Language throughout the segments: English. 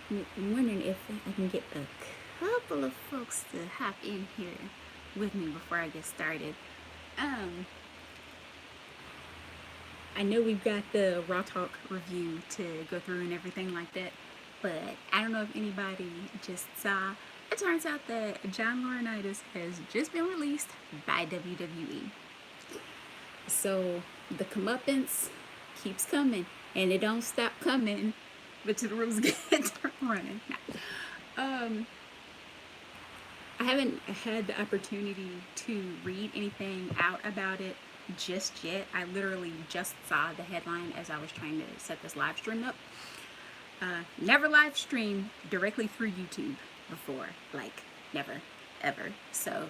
I'm wondering if I can get a couple of folks to hop in here with me before I get started. Um, I know we've got the Raw Talk review to go through and everything like that, but I don't know if anybody just saw. It turns out that John Laurinitis has just been released by WWE. So the comeuppance keeps coming, and it don't stop coming, but to the rules get running. I haven't had the opportunity to read anything out about it just yet. I literally just saw the headline as I was trying to set this live stream up. Never live streamed directly through YouTube before, like never, ever. So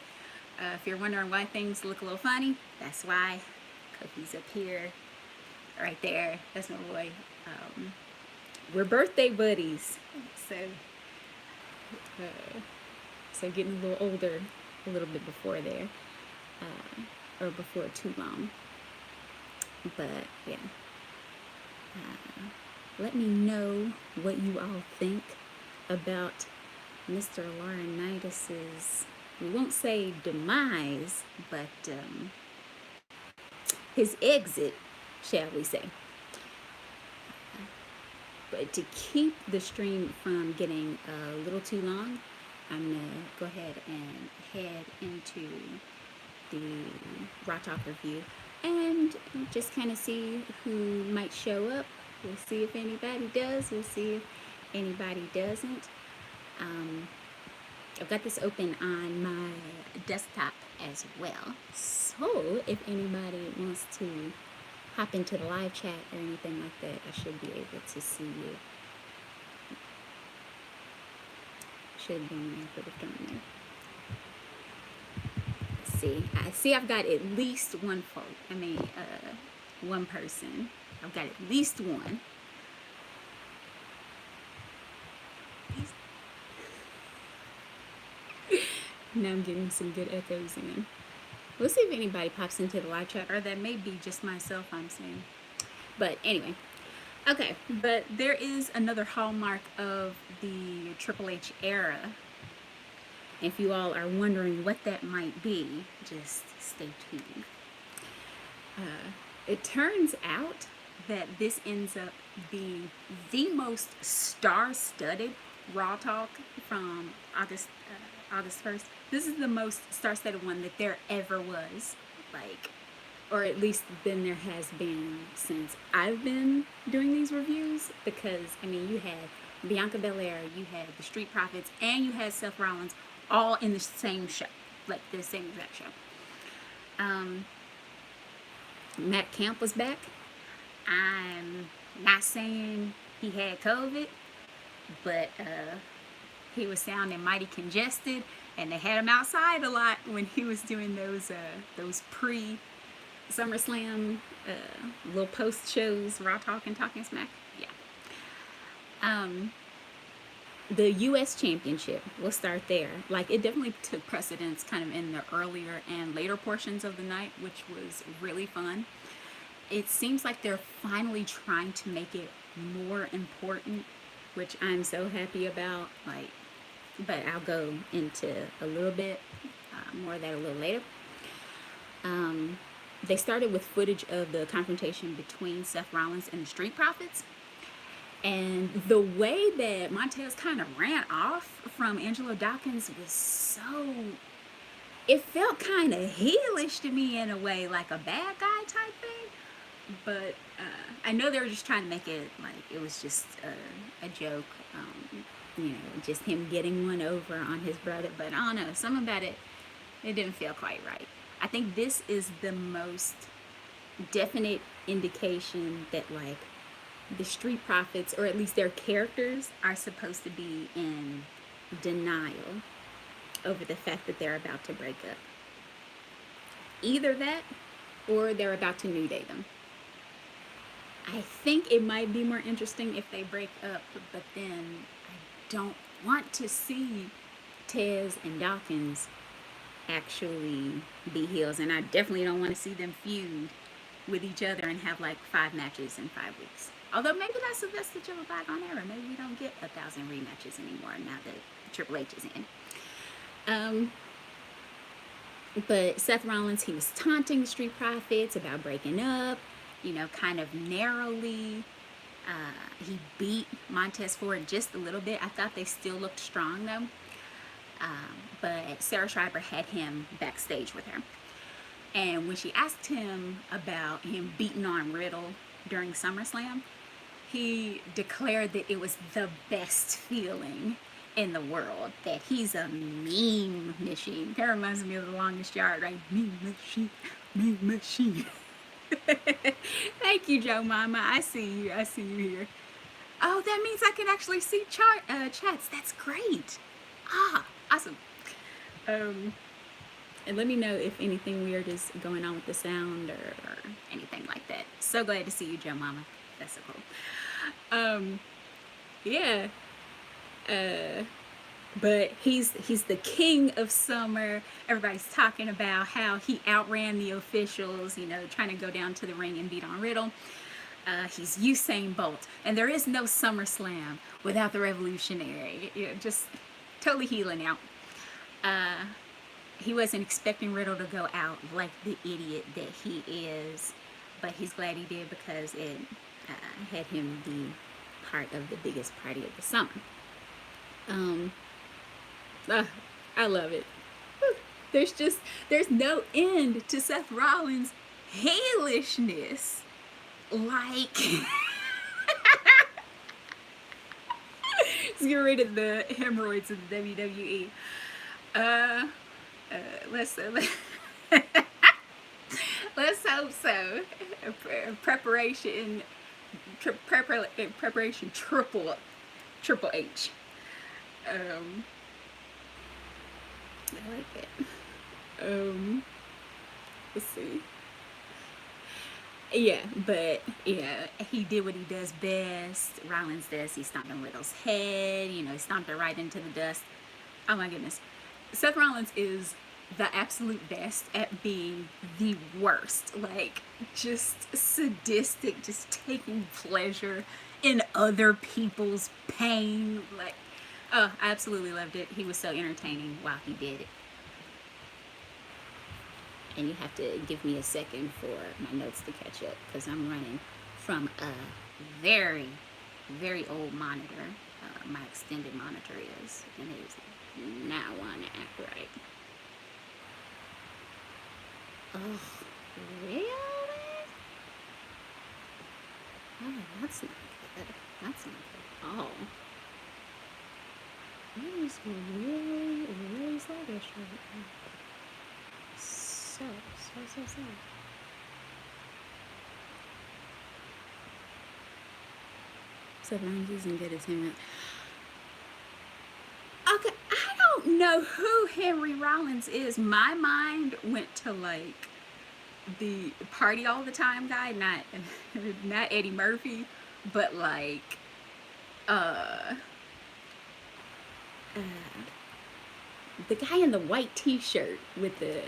if you're wondering why things look a little funny, that's why. Cookie's up here, right there. That's my boy. We're birthday buddies, so getting a little older, a little bit before there, or before too long. But yeah, let me know what you all think about Mr. Laurinitis's, we won't say demise, but his exit, shall we say. But to keep the stream from getting a little too long, I'm going to go ahead and head into the Raw Talk review and just kind of see who might show up. We'll see if anybody does. We'll see if anybody doesn't. I've got this open on my desktop as well. So if anybody wants to hop into the live chat or anything like that, I should be able to see you. Should be in there for the turn there. I see I've got at least one one person. I've got at least one. Now I'm getting some good echoes in. We'll see if anybody pops into the live chat, or that may be just myself I'm saying. But anyway, okay, but there is another hallmark of the Triple H era. If you all are wondering what that might be, just stay tuned. It turns out that this ends up being the most star-studded Raw Talk from August 1st. This is the most star-studded one that there ever was, like, or at least then there has been since I've been doing these reviews, because I mean, you had Bianca Belair, you had the Street Profits, and you had Seth Rollins all in the same show, like the same exact show. Matt Camp was back. I'm not saying he had COVID, but he was sounding mighty congested, and they had him outside a lot when he was doing those pre SummerSlam little post shows, Raw Talk and Talking Smack. Yeah. The U.S. Championship, we'll start there. Like, it definitely took precedence kind of in the earlier and later portions of the night, which was really fun. It seems like they're finally trying to make it more important, which I'm so happy about. Like, but I'll go into a little bit more of that a little later. They started with footage of the confrontation between Seth Rollins and the Street Profits. And the way that Montez kind of ran off from Angelo Dawkins was so... It felt kind of heelish to me in a way, like a bad guy type thing. But I know they were just trying to make it like it was just a joke. You know, just him getting one over on his brother. But I don't know, something about it, it didn't feel quite right. I think this is the most definite indication that, like, the Street Profits, or at least their characters, are supposed to be in denial over the fact that they're about to break up. Either that, or they're about to New Day them. I think it might be more interesting if they break up, but then I don't want to see Tez and Dawkins actually be heels, and I definitely don't want to see them feud with each other and have like 5 matches in 5 weeks. Although maybe that's the vestige of a bygone era. Maybe we don't get 1,000 rematches anymore now that Triple H is in. But Seth Rollins, he was taunting the Street Profits about breaking up, you know, kind of narrowly. He beat Montez Ford just a little bit. I thought they still looked strong though. But Sarah Schreiber had him backstage with her. And when she asked him about him beating on Riddle during SummerSlam, he declared that it was the best feeling in the world, that he's a meme machine. Kind of reminds me of The Longest Yard, right? Meme machine, meme machine. Thank you, Joe Mama. I see you. I see you here. Oh, that means I can actually see chats. That's great. Ah, awesome. And let me know if anything weird is going on with the sound or anything like that. So glad to see you, Joe Mama. That's so cool. Yeah. But he's the king of summer. Everybody's talking about how he outran the officials, you know, trying to go down to the ring and beat on Riddle. He's Usain Bolt, and there is no SummerSlam without the Revolutionary. You know, just totally healing out. He wasn't expecting Riddle to go out like the idiot that he is, but he's glad he did because it had him be part of the biggest party of the summer. I love it. There's no end to Seth Rollins' heelishness. Like, let's get rid of the hemorrhoids of the WWE. Let's hope so. Preparation Triple H. I like it. Let's see. Yeah, but yeah, he did what he does best. Rollins does. He stomped on Riddle's head. You know, he stomped it right into the dust. Oh my goodness. Seth Rollins is the absolute best at being the worst. Like, just sadistic, just taking pleasure in other people's pain. Like, oh, I absolutely loved it. He was so entertaining while he did it. And you have to give me a second for my notes to catch up because I'm running from a very, very old monitor. My extended monitor is, and it is not wanting to act right. Oh, really? Oh, that's not good. That's not good at all. It is really, really sluggish right now. So. Seth Rollins isn't good as him. Okay, I don't know who Henry Rollins is. My mind went to like the party all the time guy, not Eddie Murphy, but like the guy in the white t-shirt with the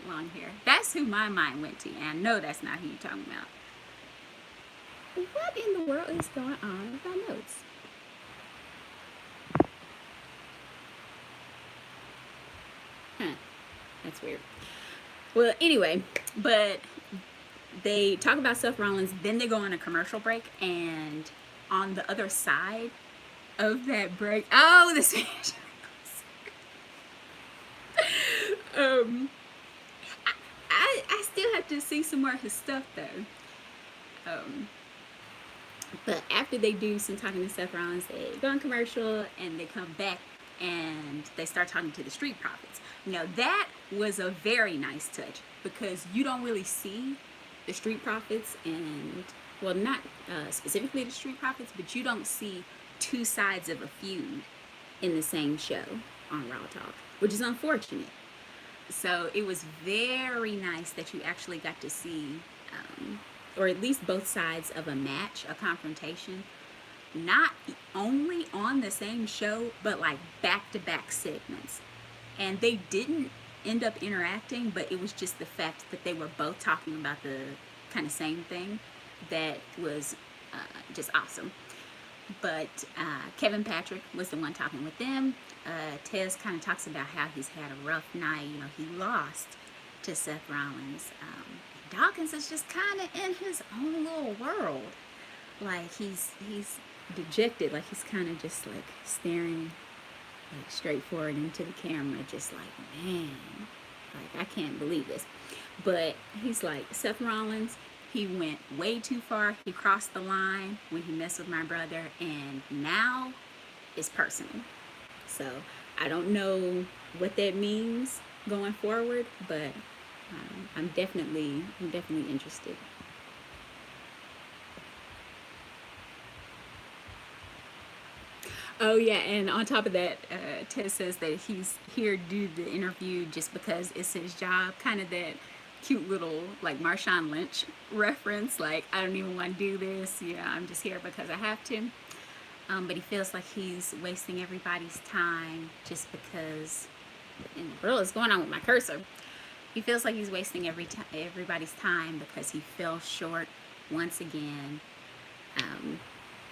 long hair. That's who my mind went to, and I know that's not who you're talking about. What in the world is going on with my notes? Huh, that's weird. Well, anyway, but they talk about Seth Rollins, then they go on a commercial break, and on the other side of that break, oh, this I still have to see some more of his stuff though. But after they do some talking to Seth Rollins, they go on commercial and they come back and they start talking to the Street Profits. Now that was a very nice touch because you don't really see the Street Profits, and well, not specifically the Street Profits, but you don't see two sides of a feud in the same show on Raw Talk, which is unfortunate. So it was very nice that you actually got to see, or at least both sides of a match, a confrontation, not only on the same show, but like back-to-back segments. And they didn't end up interacting, but it was just the fact that they were both talking about the kind of same thing that was just awesome. But Kevin Patrick was the one talking with them. Tez kind of talks about how he's had a rough night. You know, he lost to Seth Rollins. Dawkins is just kind of in his own little world. Like he's dejected. Like he's kind of just like staring like straight forward into the camera, just like, man, like I can't believe this. But he's like, Seth Rollins, he went way too far. He crossed the line when he messed with my brother, and now it's personal. So I don't know what that means going forward, but I'm definitely interested. Oh yeah, and on top of that, Ted says that he's here to do the interview just because it's his job. Kind of that cute little like Marshawn Lynch reference. Like I don't even want to do this. Yeah, I'm just here because I have to. But he feels like he's wasting everybody's time just because. And the world is going on with my cursor. He feels like he's wasting everybody's time because he fell short once again.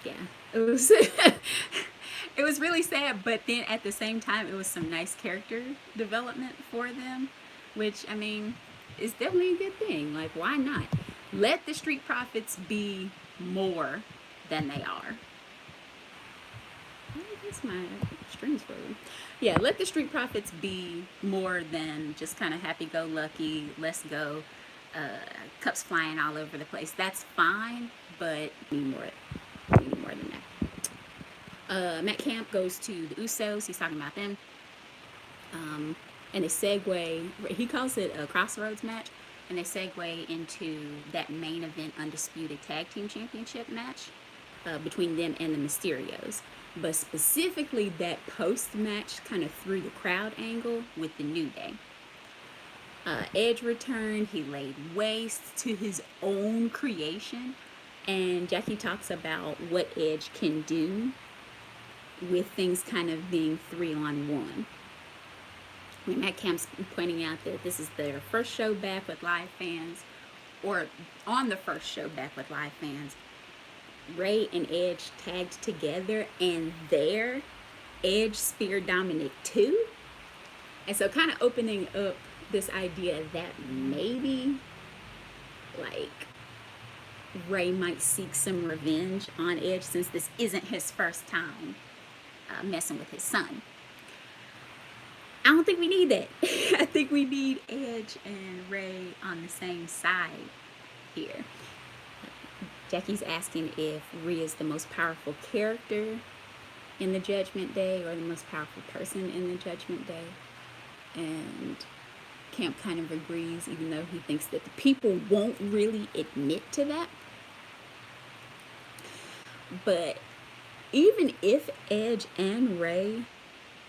Yeah, it was it was really sad, but then at the same time it was some nice character development for them, which I mean is definitely a good thing. Like why not let the Street Profits be more than they are? That's my strings for them. Yeah, let the Street Profits be more than just kind of happy-go-lucky, let's go, cups flying all over the place. That's fine, but we need more than that. Matt Camp goes to the Usos. He's talking about them. And they segue, he calls it a crossroads match, and they segue into that main event undisputed tag team championship match between them and the Mysterios. But specifically that post-match kind of through the crowd angle with the New Day. Edge returned. He laid waste to his own creation. And Jackie talks about what Edge can do with things kind of being 3-on-1. And Matt Camp's pointing out that this is their first show back with live fans, or on the first show back with live fans. Ray and Edge tagged together, and there Edge speared Dominic too. And so kind of opening up this idea that maybe like Ray might seek some revenge on Edge since this isn't his first time messing with his son. I don't think we need that. I think we need Edge and Ray on the same side here. Jackie's asking if Rhea is the most powerful character in the Judgment Day or the most powerful person in the Judgment Day. And Camp kind of agrees, even though he thinks that the people won't really admit to that. But even if Edge and Ray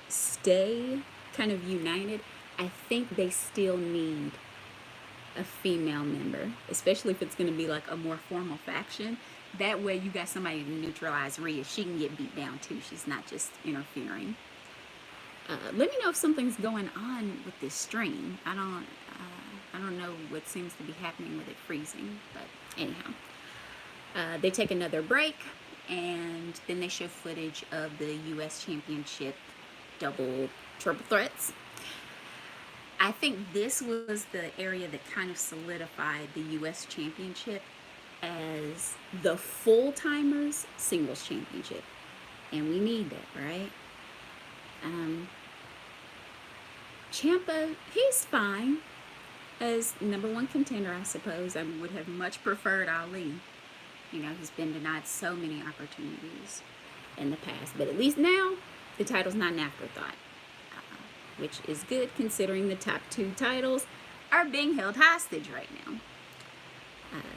stay kind of united, I think they still need a female member, especially if it's going to be like a more formal faction. That way you got somebody to neutralize Rhea. She can get beat down too. She's not just interfering. Let me know if something's going on with this stream. I don't know what seems to be happening with it freezing, but anyhow. They take another break, and then they show footage of the U.S. Championship triple threats. I think this was the area that kind of solidified the U.S. Championship as the full-timers singles championship. And we need that, right? Ciampa, he's fine as #1 contender, I suppose. I would have much preferred Ali. You know, he's been denied so many opportunities in the past. But at least now, the title's not an afterthought. Which is good considering the top 2 titles are being held hostage right now.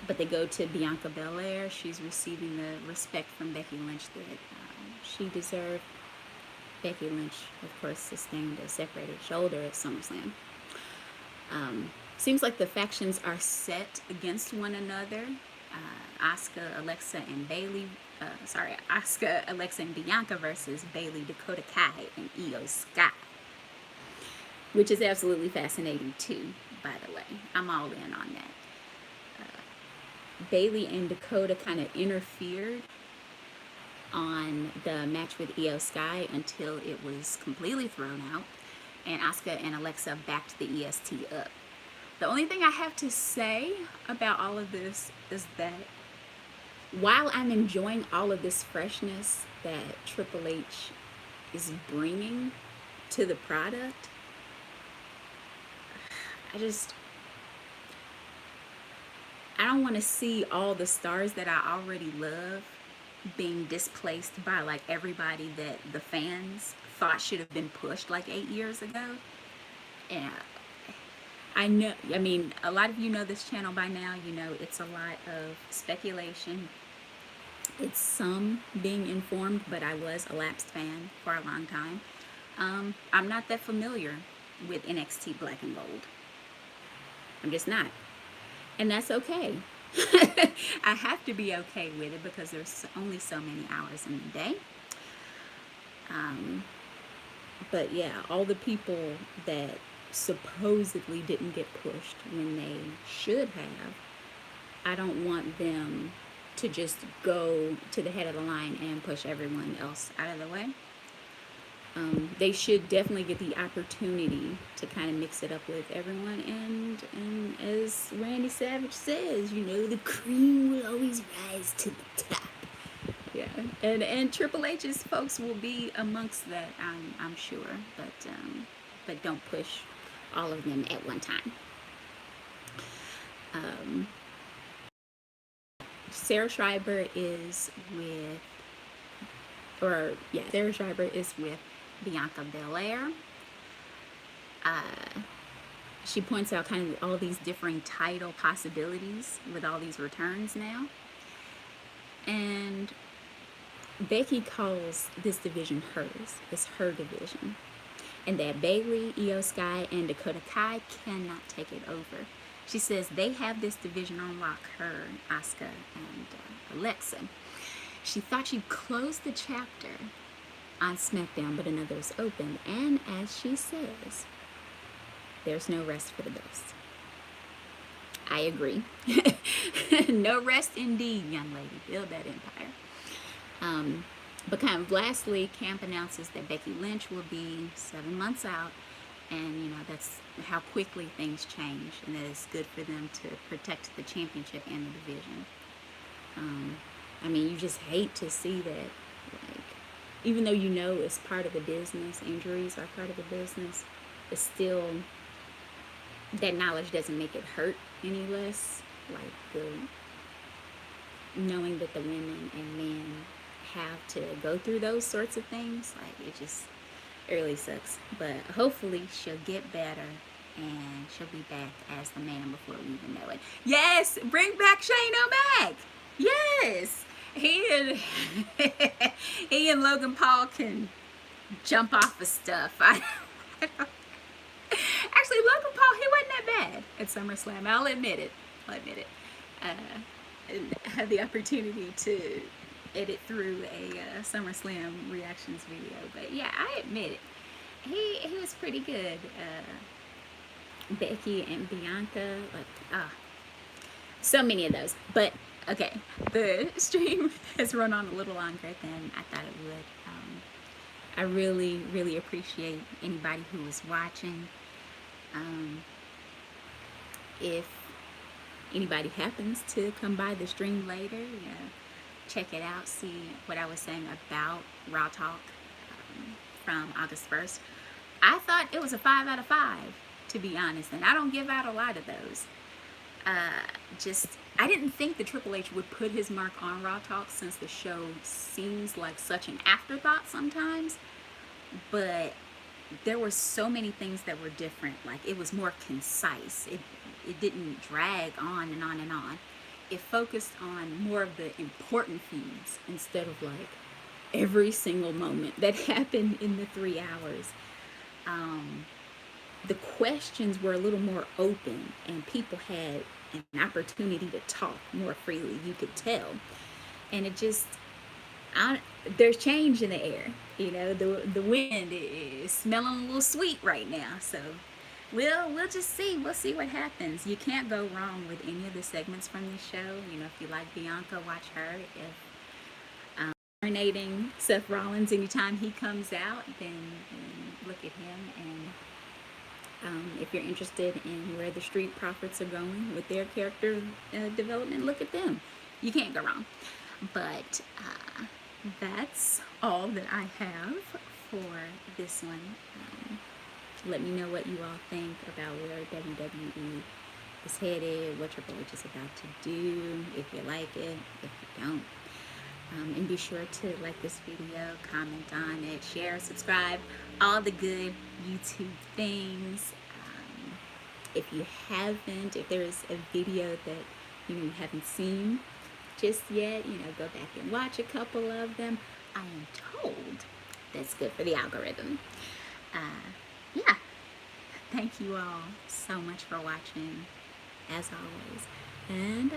But they go to Bianca Belair. She's receiving the respect from Becky Lynch that she deserved. Becky Lynch, of course, sustained a separated shoulder at SummerSlam. Seems like the factions are set against one another. Asuka, Alexa, and Bayley. Asuka, Alexa, and Bianca versus Bayley, Dakota Kai, and Io Sky. Which is absolutely fascinating too, by the way. I'm all in on that. Bailey and Dakota kind of interfered on the match with Io Sky until it was completely thrown out, and Asuka and Alexa backed the EST up. The only thing I have to say about all of this is that while I'm enjoying all of this freshness that Triple H is bringing to the product, I don't want to see all the stars that I already love being displaced by like everybody that the fans thought should have been pushed like 8 years ago. And I know, I mean, a lot of you know this channel by now. You know, it's a lot of speculation. It's some being informed, but I was a lapsed fan for a long time. I'm not that familiar with NXT Black and Gold. I'm just not. And that's okay. I have to be okay with it because there's only so many hours in the day. But yeah, all the people that supposedly didn't get pushed when they should have, I don't want them to just go to the head of the line and push everyone else out of the way. They should definitely get the opportunity to kind of mix it up with everyone, and as Randy Savage says, you know, the cream will always rise to the top. Yeah, and Triple H's folks will be amongst that, I'm sure, but don't push all of them at one time. Sarah Schreiber is with Bianca Belair. She points out kind of all these differing title possibilities with all these returns now. And Becky calls this division hers. It's her division. And that Bailey, Io Sky, and Dakota Kai cannot take it over. She says they have this division on lock, her, Asuka, and Alexa. She thought she'd close the chapter on SmackDown, but another is open. And as she says, there's no rest for the best. I agree. No rest indeed, young lady. Build that empire. But kind of lastly, Camp announces that Becky Lynch will be 7 months out. And, you know, that's how quickly things change. And that it's good for them to protect the championship and the division. I mean, you just hate to see that, like, even though you know it's part of the business, injuries are part of the business, it's still, that knowledge doesn't make it hurt any less. Like, knowing that the women and men have to go through those sorts of things, like, it really sucks. But hopefully she'll get better and she'll be back as the man before we even know it. Yes, bring back Shane O'Mac. Yes, he and Logan Paul can jump off of stuff. Actually, Logan Paul, he wasn't that bad at SummerSlam. I'll admit it. I had the opportunity to edit through a SummerSlam reactions video, but yeah, I admit it. He was pretty good. Becky and Bianca, like, so many of those. But okay, the stream has run on a little longer than I thought it would. I really, really appreciate anybody who was watching. If anybody happens to come by the stream later, check it out, see what I was saying about Raw Talk from August 1st. I thought it was a 5 out of 5, to be honest, and I don't give out a lot of those. I didn't think the Triple H would put his mark on Raw Talk, since the show seems like such an afterthought sometimes, but there were so many things that were different. Like, it was more concise. It didn't drag on and on and on. It focused on more of the important feuds instead of like every single moment that happened in the 3 hours. The questions were a little more open and people had an opportunity to talk more freely, you could tell. And it just, there's change in the air. You know, the wind is smelling a little sweet right now. So we'll just see. We'll see what happens. You can't go wrong with any of the segments from this show. You know, if you like Bianca, watch her. If Marinating Seth Rollins anytime he comes out, then look at him. And if you're interested in where the Street Profits are going with their character development, look at them. You can't go wrong. But that's all that I have for this one. Let me know what you all think about where WWE is headed, what Triple H is about to do, if you like it, if you don't. And be sure to like this video, comment on it, share, subscribe, all the good YouTube things. If you haven't, if there is a video that you haven't seen just yet, go back and watch a couple of them. I am told that's good for the algorithm. Yeah, thank you all so much for watching, as always, and